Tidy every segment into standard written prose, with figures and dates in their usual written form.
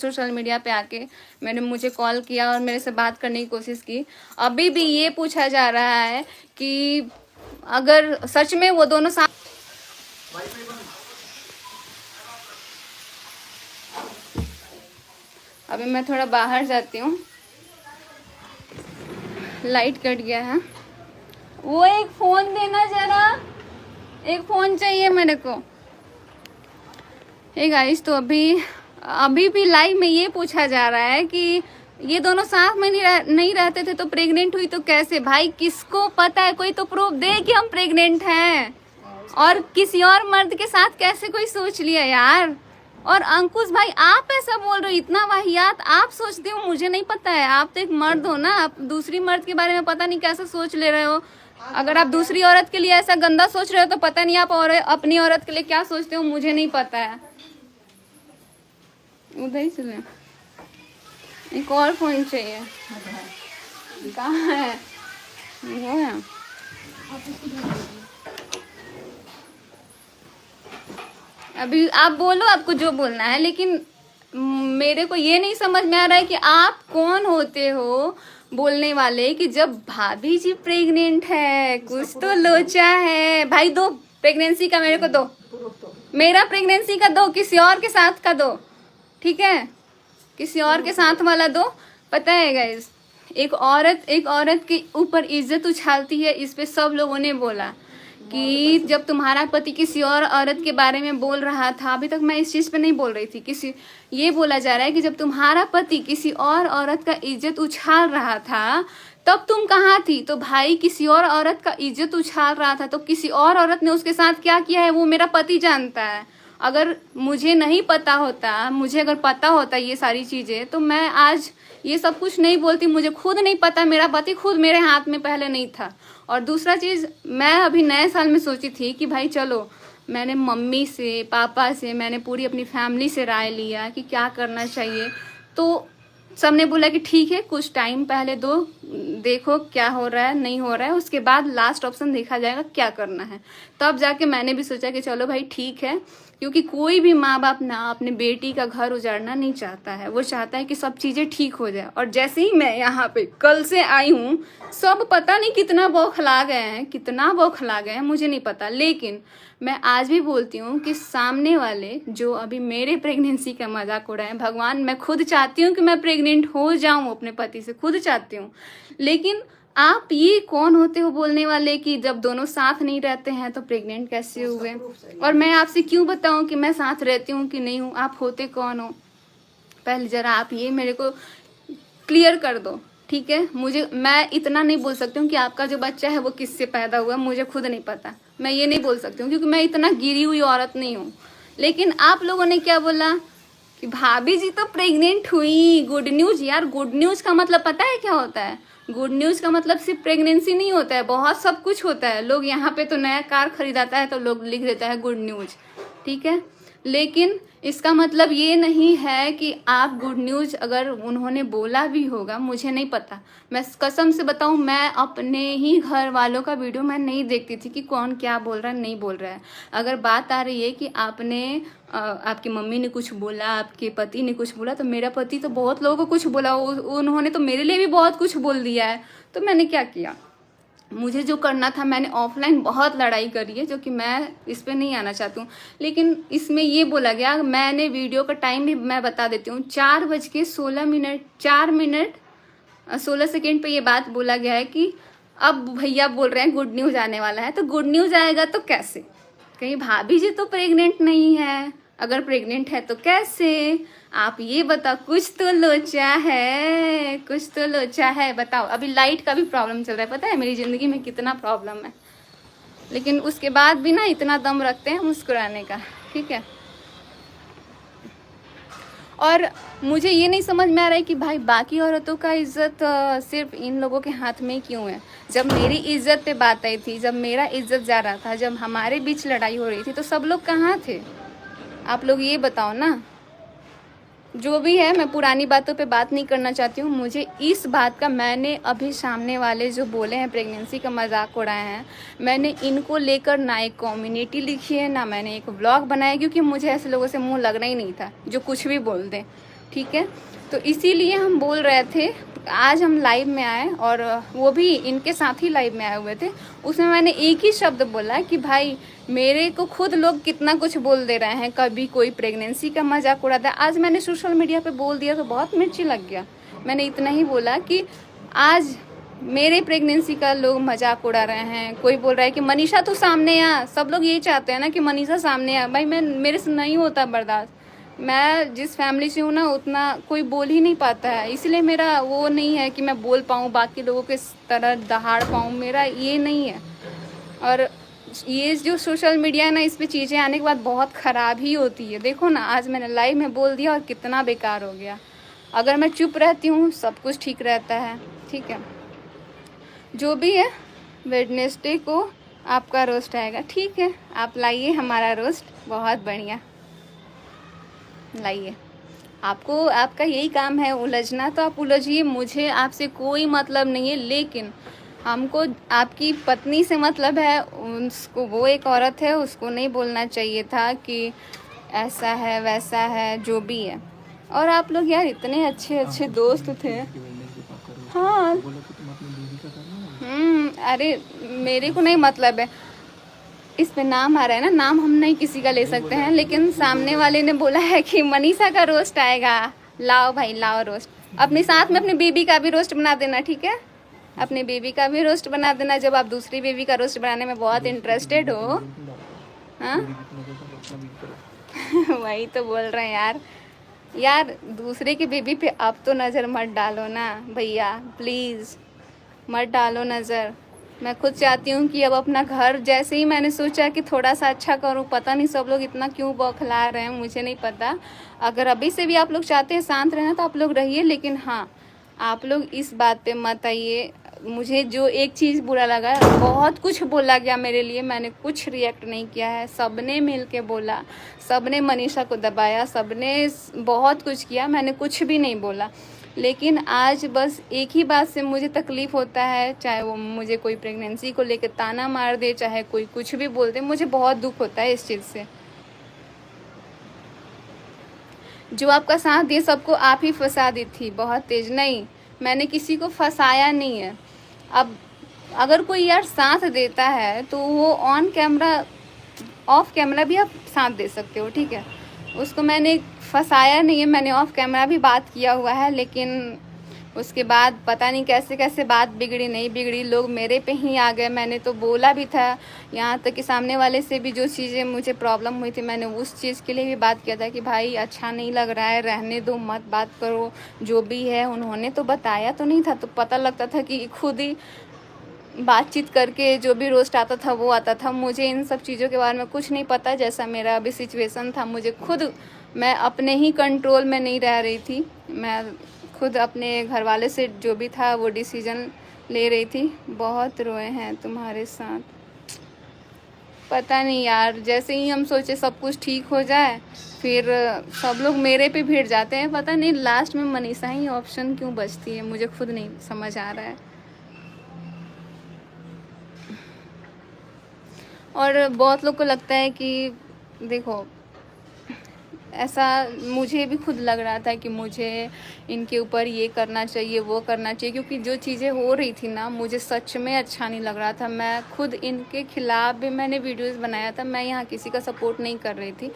Social media पे आके मैंने मुझे कॉल किया और मेरे से बात करने की कोशिश की। अभी भी ये पूछा जा रहा है कि अगर सच में वो दोनों साथ, अभी मैं थोड़ा बाहर जाती हूँ, लाइट कट गया है। वो एक फोन देना जरा, एक फोन चाहिए मेरे को। हे गाइस, तो अभी भी लाइव में ये पूछा जा रहा है कि ये दोनों साथ में नहीं रहते थे तो प्रेग्नेंट हुई तो कैसे? भाई किसको पता है? कोई तो प्रूफ दे कि हम प्रेग्नेंट हैं। और किसी और मर्द के साथ कैसे कोई सोच लिया यार? और अंकुश भाई, आप ऐसा बोल रहे हो, इतना वाहियात आप सोचते हो, मुझे नहीं पता है। आप तो एक मर्द हो ना, आप दूसरी मर्द के बारे में पता नहीं कैसे सोच ले रहे हो। अगर आप दूसरी औरत के लिए ऐसा गंदा सोच रहे हो तो पता नहीं आप अपनी औरत के लिए क्या सोचते हो, मुझे नहीं पता है। उधर ही चले, एक और फोन चाहिए। कहाँ है वो? है अभी आप बोलो, आपको जो बोलना है, लेकिन मेरे को ये नहीं समझ में आ रहा है कि आप कौन होते हो बोलने वाले कि जब भाभी जी प्रेग्नेंट है, कुछ तो लोचा है। भाई दो प्रेगनेंसी का, मेरे को दो, मेरा प्रेगनेंसी का दो, किसी और के साथ का दो, ठीक है? किसी और के साथ वाला दो। पता है गाइस, एक औरत के ऊपर इज्जत उछालती है। इस पे सब लोगों ने बोला कि जब तुम्हारा पति किसी और औरत के बारे में बोल रहा था, अभी तक मैं इस चीज पे नहीं बोल रही थी, ये बोला जा रहा है कि जब तुम्हारा पति किसी और औरत का इज्जत उछाल रहा था तब तुम कहाँ थी? तो भाई किसी और औरत का इज्जत उछाल रहा था तो किसी और औरत ने उसके साथ क्या किया है वो मेरा पति जानता है। अगर मुझे नहीं पता होता, मुझे अगर पता होता ये सारी चीजें, तो मैं आज ये सब कुछ नहीं बोलती। मुझे खुद नहीं पता, मेरा पति खुद मेरे हाथ में पहले नहीं था। और दूसरा चीज, मैं अभी नए साल में सोची थी कि भाई चलो, मैंने मम्मी से, पापा से, मैंने पूरी अपनी फैमिली से राय लिया कि क्या करना चाहिए। तो सबने बोला कि ठीक है, कुछ टाइम पहले दो, देखो क्या हो रहा है नहीं हो रहा है, उसके बाद लास्ट ऑप्शन देखा जाएगा क्या करना है। तब जाके मैंने भी सोचा कि चलो भाई ठीक है, क्योंकि कोई भी माँ बाप ना अपने बेटी का घर उजाड़ना नहीं चाहता है। वो चाहता है कि सब चीज़ें ठीक हो जाए। और जैसे ही मैं यहाँ पे कल से आई हूँ, सब पता नहीं कितना बौखला गए हैं, कितना बौखला गए हैं मुझे नहीं पता। लेकिन मैं आज भी बोलती हूँ कि सामने वाले जो अभी मेरे प्रेगनेंसी का मजाक उड़ाएं, भगवान, मैं खुद चाहती हूँ कि मैं प्रेग्नेंट हो जाऊँ अपने पति से, खुद चाहती हूँ। लेकिन आप ये कौन होते हो बोलने वाले कि जब दोनों साथ नहीं रहते हैं तो प्रेग्नेंट कैसे हुए? और मैं आपसे क्यों बताऊं कि मैं साथ रहती हूँ कि नहीं हूँ? आप होते कौन हो? पहले जरा आप ये मेरे को क्लियर कर दो, ठीक है? मैं इतना नहीं बोल सकती हूँ कि आपका जो बच्चा है वो किससे पैदा हुआ, मुझे खुद नहीं पता। मैं ये नहीं बोल सकती हूँ क्योंकि मैं इतना गिरी हुई औरत नहीं हूँ। लेकिन आप लोगों ने क्या बोला कि भाभी जी तो प्रेग्नेंट हुई, गुड न्यूज। यार गुड न्यूज का मतलब पता है क्या होता है? गुड न्यूज का मतलब सिर्फ प्रेगनेंसी नहीं होता है, बहुत सब कुछ होता है। लोग यहाँ पे तो नया कार खरीदाता है तो लोग लिख देता है गुड न्यूज, ठीक है? लेकिन इसका मतलब ये नहीं है कि आप गुड न्यूज, अगर उन्होंने बोला भी होगा, मुझे नहीं पता। मैं कसम से बताऊं, मैं अपने ही घर वालों का वीडियो मैं नहीं देखती थी कि कौन क्या बोल रहा है नहीं बोल रहा है। अगर बात आ रही है कि आपकी मम्मी ने कुछ बोला, आपके पति ने कुछ बोला, तो मेरा पति तो बहुत लोगों को कुछ बोला, उन्होंने तो मेरे लिए भी बहुत कुछ बोल दिया है। तो मैंने क्या किया? मुझे जो करना था, मैंने ऑफलाइन बहुत लड़ाई करी है, जो कि मैं इस पे नहीं आना चाहती हूँ। लेकिन इसमें ये बोला गया, मैंने वीडियो का टाइम भी मैं बता देती हूँ, 4:16 4 मिनट 16 सेकेंड पे ये बात बोला गया है कि अब भैया बोल रहे हैं गुड न्यूज आने वाला है। तो गुड न्यूज आएगा तो कैसे? कहीं भाभी जी तो प्रेग्नेंट नहीं है, अगर प्रेग्नेंट है तो कैसे? आप ये बताओ, कुछ तो लोचा है, कुछ तो लोचा है, बताओ। अभी लाइट का भी प्रॉब्लम चल रहा है, पता है मेरी ज़िंदगी में कितना प्रॉब्लम है, लेकिन उसके बाद भी ना इतना दम रखते हैं मुस्कुराने का, ठीक है? और मुझे ये नहीं समझ में आ रहा है कि भाई बाकी औरतों का इज्जत सिर्फ इन लोगों के हाथ में क्यों है? जब मेरी इज्जत पे बात आई थी, जब मेरा इज्जत जा रहा था, जब हमारे बीच लड़ाई हो रही थी, तो सब लोग कहाँ थे? आप लोग ये बताओ ना। जो भी है, मैं पुरानी बातों पे बात नहीं करना चाहती हूँ। मुझे इस बात का, मैंने अभी सामने वाले जो बोले हैं प्रेगनेंसी का मजाक उड़ाए हैं, मैंने इनको लेकर ना एक कम्युनिटी लिखी है, ना मैंने एक व्लॉग बनाया, क्योंकि मुझे ऐसे लोगों से मुंह लगना ही नहीं था जो कुछ भी बोल दें। ठीक है। तो इसीलिए हम बोल रहे थे, आज हम लाइव में आए और वो भी इनके साथ ही लाइव में आए हुए थे। उसमें मैंने एक ही शब्द बोला कि भाई मेरे को खुद लोग कितना कुछ बोल दे रहे हैं, कभी कोई प्रेगनेंसी का मजाक उड़ाता है। आज मैंने सोशल मीडिया पे बोल दिया तो बहुत मिर्ची लग गया। मैंने इतना ही बोला कि आज मेरे प्रेगनेंसी का लोग मजाक उड़ा रहे हैं। कोई बोल रहा है कि मनीषा तो सामने आ, सब लोग यही चाहते हैं ना कि मनीषा सामने आ। भाई मेरे से नहीं होता बर्दाश्त। मैं जिस फैमिली से हूँ ना, उतना कोई बोल ही नहीं पाता है, इसलिए मेरा वो नहीं है कि मैं बोल पाऊँ, बाकी लोगों के तरह दहाड़ पाऊँ, मेरा ये नहीं है। और ये जो सोशल मीडिया है ना, इस पे चीज़ें आने के बाद बहुत ख़राब ही होती है। देखो ना, आज मैंने लाइव में बोल दिया और कितना बेकार हो गया। अगर मैं चुप रहती हूँ सब कुछ ठीक रहता है, ठीक है। जो भी है, वेडनेसडे को आपका रोस्ट आएगा, ठीक है। आप लाइए हमारा रोस्ट, बहुत बढ़िया लाइए। आपको, आपका यही काम है उलझना, तो आप उलझिए, मुझे आपसे कोई मतलब नहीं है। लेकिन हमको आपकी पत्नी से मतलब है। उसको, वो एक औरत है, उसको नहीं बोलना चाहिए था कि ऐसा है वैसा है, जो भी है। और आप लोग यार इतने अच्छे अच्छे दोस्त थे। हाँ, अरे मेरे को नहीं मतलब है, इस पे नाम आ रहा है ना, नाम हम नहीं किसी का ले सकते हैं। लेकिन सामने वाले ने बोला है कि मनीषा का रोस्ट आएगा, लाओ भाई लाओ रोस्ट। अपने साथ में अपनी बेबी का भी रोस्ट बना देना, ठीक है। अपनी बेबी का भी रोस्ट बना देना जब आप दूसरी बेबी का रोस्ट बनाने में बहुत इंटरेस्टेड हो। हाँ वही तो बोल रहे हैं यार। यार दूसरे की बेबी पे अब तो नज़र मत डालो ना भैया, प्लीज़ मत डालो नज़र। मैं खुद चाहती हूँ कि अब अपना घर, जैसे ही मैंने सोचा कि थोड़ा सा अच्छा करूँ, पता नहीं सब लोग इतना क्यों बौखला रहे हैं, मुझे नहीं पता। अगर अभी से भी आप लोग चाहते हैं शांत रहना तो आप लोग रहिए, लेकिन हाँ आप लोग इस बात पे मत आइए। मुझे जो एक चीज़ बुरा लगा, बहुत कुछ बोला गया मेरे लिए, मैंने कुछ रिएक्ट नहीं किया है। सबने मिल के बोला, सबने मनीषा को दबाया, सबने बहुत कुछ किया, मैंने कुछ भी नहीं बोला। लेकिन आज बस एक ही बात से मुझे तकलीफ़ होता है, चाहे वो मुझे कोई प्रेगनेंसी को लेकर ताना मार दे, चाहे कोई कुछ भी बोल दे, मुझे बहुत दुख होता है इस चीज़ से। जो आपका साथ दिए सबको आप ही फंसा दी थी, बहुत तेज। नहीं, मैंने किसी को फंसाया नहीं है। अब अगर कोई यार साथ देता है तो वो ऑन कैमरा, ऑफ कैमरा भी आप साथ दे सकते हो, ठीक है। उसको मैंने फंसाया नहीं है, मैंने ऑफ कैमरा भी बात किया हुआ है। लेकिन उसके बाद पता नहीं कैसे कैसे बात बिगड़ी, नहीं बिगड़ी, लोग मेरे पे ही आ गए। मैंने तो बोला भी था, यहाँ तक कि सामने वाले से भी जो चीज़ें मुझे प्रॉब्लम हुई थी, मैंने उस चीज़ के लिए भी बात किया था कि भाई अच्छा नहीं लग रहा है, रहने दो, मत बात करो, जो भी है। उन्होंने तो बताया तो नहीं था, तो पता लगता था कि खुद ही बातचीत करके जो भी रोस्ट आता था वो आता था। मुझे इन सब चीज़ों के बारे में कुछ नहीं पता। जैसा मेरा अभी सिचुएशन था, मुझे खुद, मैं अपने ही कंट्रोल में नहीं रह रही थी। मैं खुद अपने घर वाले से जो भी था वो डिसीजन ले रही थी। बहुत रोए हैं तुम्हारे साथ, पता नहीं यार। जैसे ही हम सोचे सब कुछ ठीक हो जाए, फिर सब लोग मेरे पे भिड़ जाते हैं। पता नहीं लास्ट में मनीषा ही ऑप्शन क्यों बचती है, मुझे खुद नहीं समझ आ रहा है। और बहुत लोग को लगता है कि देखो, ऐसा मुझे भी खुद लग रहा था कि मुझे इनके ऊपर ये करना चाहिए, वो करना चाहिए, क्योंकि जो चीज़ें हो रही थी ना, मुझे सच में अच्छा नहीं लग रहा था। मैं खुद इनके खिलाफ भी मैंने वीडियोस बनाया था। मैं यहाँ किसी का सपोर्ट नहीं कर रही थी।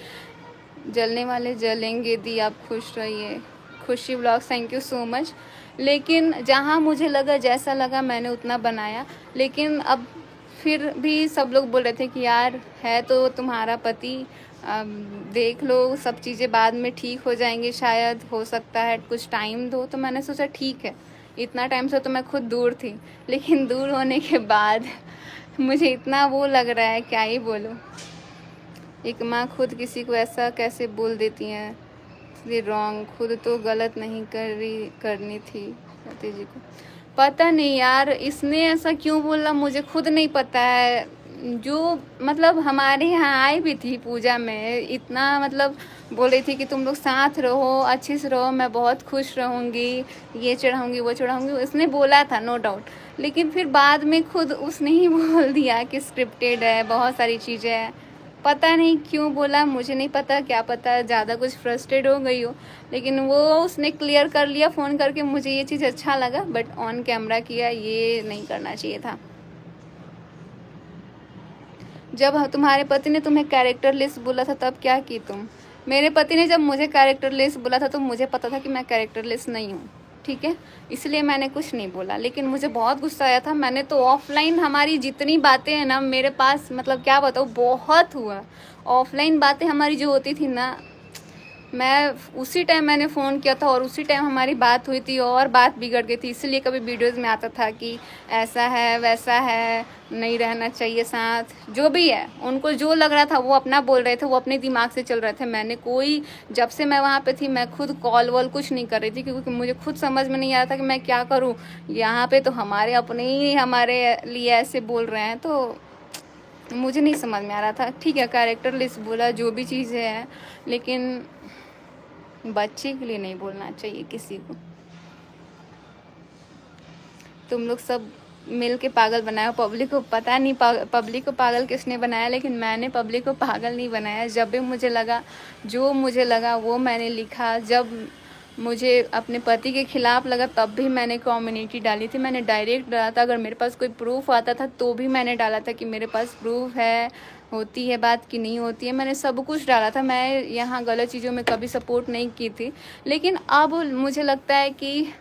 जलने वाले जलेंगे, दी आप खुश रहिए। खुशी blogs, thank you so much. लेकिन जहाँ मुझे लगा, जैसा लगा मैंने उतना बनाया। लेकिन अब फिर भी सब लोग बोल रहे थे कि यार है तो तुम्हारा पति, देख लो, सब चीज़ें बाद में ठीक हो जाएंगी, शायद हो सकता है, कुछ टाइम दो। तो मैंने सोचा ठीक है, इतना टाइम से तो मैं खुद दूर थी, लेकिन दूर होने के बाद मुझे इतना वो लग रहा है, क्या ही बोलूँ। एक माँ खुद किसी को ऐसा कैसे बोल देती हैं, ये रॉन्ग, खुद तो गलत नहीं करनी थी पति जी को। पता नहीं यार इसने ऐसा क्यों बोला, मुझे खुद नहीं पता है। जो मतलब हमारे यहाँ आई भी थी पूजा में, इतना मतलब बोल रही थी कि तुम लोग साथ रहो, अच्छे से रहो, मैं बहुत खुश रहूँगी, ये चढ़ाऊँगी वो चढ़ाऊँगी, उसने बोला था नो डाउट। लेकिन फिर बाद में खुद उसने ही बोल दिया कि स्क्रिप्टेड है, बहुत सारी चीज़ें हैं। पता नहीं क्यों बोला, मुझे नहीं पता, क्या पता ज़्यादा कुछ फ्रस्ट्रेट हो गई हो, लेकिन वो उसने क्लियर कर लिया फ़ोन करके। मुझे ये चीज़ अच्छा लगा, बट ऑन कैमरा किया, ये नहीं करना चाहिए था। जब तुम्हारे पति ने तुम्हें कैरेक्टरलेस बोला था तब क्या की तुम? मेरे पति ने जब मुझे कैरेक्टरलेस बोला था तो मुझे पता था कि मैं कैरेक्टरलेस नहीं हूँ, ठीक है, इसलिए मैंने कुछ नहीं बोला। लेकिन मुझे बहुत गुस्सा आया था। मैंने तो ऑफलाइन हमारी जितनी बातें हैं ना मेरे पास, मतलब क्या बताऊँ, बहुत हुआ। ऑफलाइन बातें हमारी जो होती थी ना, मैं उसी टाइम मैंने फ़ोन किया था और उसी टाइम हमारी बात हुई थी और बात बिगड़ गई थी। इसलिए कभी वीडियोज़ में आता था कि ऐसा है वैसा है, नहीं रहना चाहिए साथ, जो भी है। उनको जो लग रहा था वो अपना बोल रहे थे, वो अपने दिमाग से चल रहे थे। मैंने कोई, जब से मैं वहाँ पे थी मैं खुद कॉल वॉल कुछ नहीं कर रही थी, क्योंकि मुझे खुद समझ में नहीं आ रहा था कि मैं क्या करूँ। यहाँ पे तो हमारे अपने ही हमारे लिए ऐसे बोल रहे हैं, तो मुझे नहीं समझ में आ रहा था। ठीक है, कैरेक्टरलेस बोला, जो भी चीज़ें हैं, लेकिन बच्चे के लिए नहीं बोलना चाहिए किसी को। तुम लोग सब मिल के पागल बनाया पब्लिक को। पता नहीं पब्लिक को पागल किसने बनाया, लेकिन मैंने पब्लिक को पागल नहीं बनाया। जब भी मुझे लगा, जो मुझे लगा वो मैंने लिखा। जब मुझे अपने पति के खिलाफ लगा तब भी मैंने कम्युनिटी डाली थी। मैंने डायरेक्ट डाला था। अगर मेरे पास कोई प्रूफ आता था तो भी मैंने डाला था कि मेरे पास प्रूफ है, होती है बात कि नहीं होती है। मैंने सब कुछ डाला था। मैं यहाँ गलत चीज़ों में कभी सपोर्ट नहीं की थी। लेकिन अब मुझे लगता है कि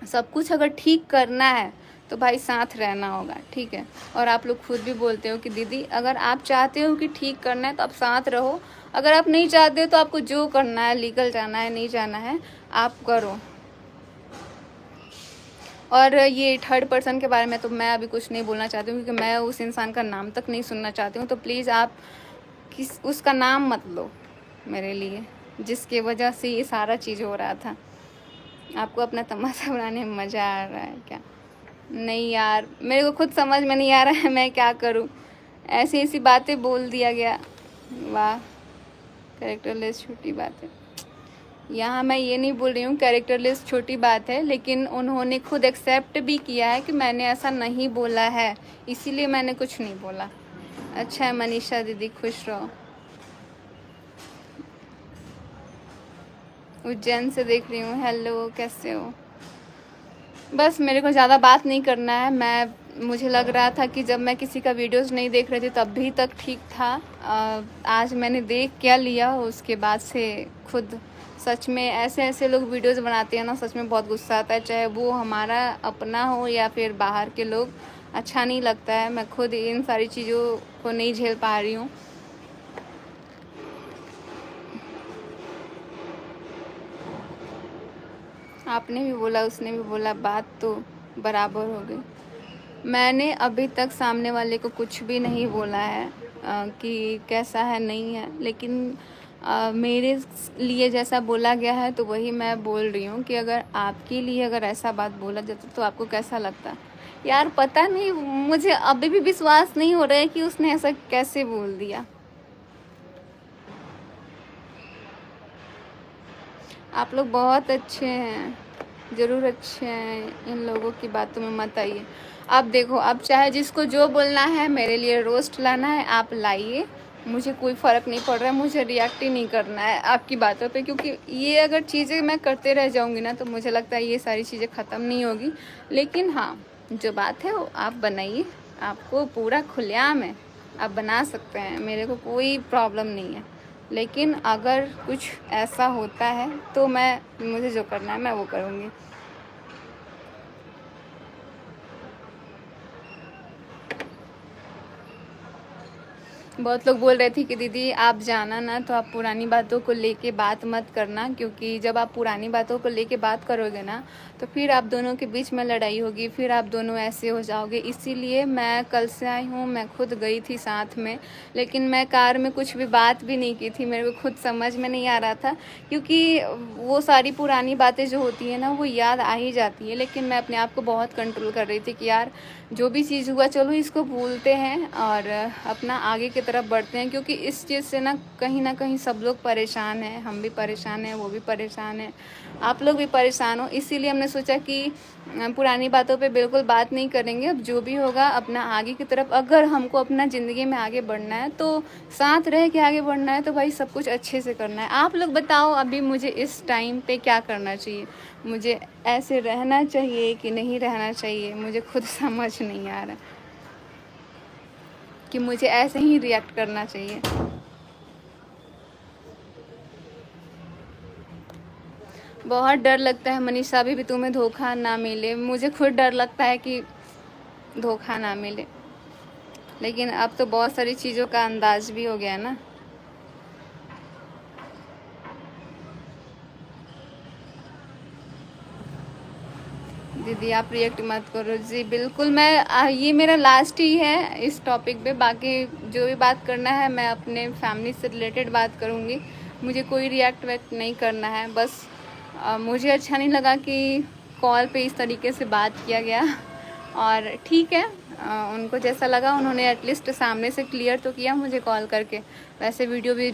सब कुछ अगर ठीक करना है तो भाई साथ रहना होगा, ठीक है। और आप लोग खुद भी बोलते हो कि दीदी अगर आप चाहते हो कि ठीक करना है तो आप साथ रहो, अगर आप नहीं चाहते हो तो आपको जो करना है, लीगल जाना है, नहीं जाना है, आप करो। और ये थर्ड पर्सन के बारे में तो मैं अभी कुछ नहीं बोलना चाहती हूँ, क्योंकि मैं उस इंसान का नाम तक नहीं सुनना चाहती हूँ। तो प्लीज़ आप उसका नाम मत लो मेरे लिए, जिसकी वजह से ये सारा चीज़ हो रहा था। आपको अपना तमाशा बनाने में मज़ा आ रहा है क्या? नहीं यार, मेरे को खुद समझ में नहीं आ रहा है मैं क्या करूं। ऐसी ऐसी बातें बोल दिया गया। वाह, कैरेक्टरलेस छोटी बात है। यहाँ मैं ये नहीं बोल रही हूँ कैरेक्टरलेस छोटी बात है, लेकिन उन्होंने खुद एक्सेप्ट भी किया है कि मैंने ऐसा नहीं बोला है, इसीलिए मैंने कुछ नहीं बोला। अच्छा है मनीषा दीदी, खुश रहो। उज्जैन से देख रही हूँ, हेलो, कैसे हो? बस मेरे को ज़्यादा बात नहीं करना है। मुझे लग रहा था कि जब मैं किसी का वीडियोस नहीं देख रही थी तब भी तक ठीक था। आज मैंने देख क्या लिया, उसके बाद से खुद सच में ऐसे ऐसे लोग वीडियोस बनाते हैं ना, सच में बहुत गुस्सा आता है। चाहे वो हमारा अपना हो या फिर बाहर के लोग, अच्छा नहीं लगता है। मैं खुद इन सारी चीज़ों को नहीं झेल पा रही हूँ। आपने भी बोला, उसने भी बोला, बात तो बराबर हो गई। मैंने अभी तक सामने वाले को कुछ भी नहीं बोला है कि कैसा है नहीं है, लेकिन मेरे लिए जैसा बोला गया है तो वही मैं बोल रही हूँ कि अगर आपके लिए अगर ऐसा बात बोला जाता तो आपको कैसा लगता? यार पता नहीं, मुझे अभी भी विश्वास नहीं हो रहा है कि उसने ऐसा कैसे बोल दिया। आप लोग बहुत अच्छे हैं, ज़रूर अच्छे हैं, इन लोगों की बातों में मत आइए। आप देखो, आप चाहे जिसको जो बोलना है, मेरे लिए रोस्ट लाना है आप लाइए, मुझे कोई फ़र्क नहीं पड़ रहा है। मुझे रिएक्ट ही नहीं करना है आपकी बातों पे, क्योंकि ये अगर चीज़ें मैं करते रह जाऊंगी ना तो मुझे लगता है ये सारी चीज़ें ख़त्म नहीं होगी। लेकिन हाँ, जो बात है वो आप बनाइए, आपको पूरा खुलेआम है, आप बना सकते हैं, मेरे को कोई प्रॉब्लम नहीं है। लेकिन अगर कुछ ऐसा होता है तो मुझे जो करना है मैं वो करूँगी। बहुत लोग बोल रहे थे कि दीदी आप जाना ना तो आप पुरानी बातों को लेके बात मत करना, क्योंकि जब आप पुरानी बातों को लेके बात करोगे ना तो फिर आप दोनों के बीच में लड़ाई होगी, फिर आप दोनों ऐसे हो जाओगे। इसीलिए मैं कल से आई हूँ, मैं खुद गई थी साथ में, लेकिन मैं कार में कुछ भी बात भी नहीं की थी। मेरे को खुद समझ में नहीं आ रहा था, क्योंकि वो सारी पुरानी बातें जो होती है ना वो याद आ ही जाती है। लेकिन मैं अपने आप को बहुत कंट्रोल कर रही थी कि यार जो भी चीज़ हुआ चलो इसको भूलते हैं और अपना आगे की तरफ बढ़ते हैं, क्योंकि इस चीज़ से ना कहीं सब लोग परेशान हैं, हम भी परेशान हैं, वो भी परेशान है, आप लोग भी परेशान हो। इसीलिए हमने सोचा कि पुरानी बातों पे बिल्कुल बात नहीं करेंगे। अब जो भी होगा अपना आगे की तरफ, अगर हमको अपना ज़िंदगी में आगे बढ़ना है तो साथ रह के आगे बढ़ना है, तो भाई सब कुछ अच्छे से करना है। आप लोग बताओ अभी मुझे इस टाइम पे क्या करना चाहिए, मुझे ऐसे रहना चाहिए कि नहीं रहना चाहिए, मुझे खुद समझ नहीं आ रहा कि मुझे ऐसे ही रिएक्ट करना चाहिए। बहुत डर लगता है मनीषा अभी भी तुम्हें धोखा ना मिले। मुझे खुद डर लगता है कि धोखा ना मिले, लेकिन अब तो बहुत सारी चीज़ों का अंदाज भी हो गया है ना। दीदी आप रिएक्ट मत करो। जी बिल्कुल, मैं ये मेरा लास्ट ही है इस टॉपिक पे। बाकी जो भी बात करना है मैं अपने फैमिली से रिलेटेड बात करूँगी, मुझे कोई रिएक्ट वैक्ट नहीं करना है। बस मुझे अच्छा नहीं लगा कि कॉल पे इस तरीके से बात किया गया, और ठीक है, उनको जैसा लगा उन्होंने एटलीस्ट सामने से क्लियर तो किया मुझे कॉल करके। वैसे वीडियो भी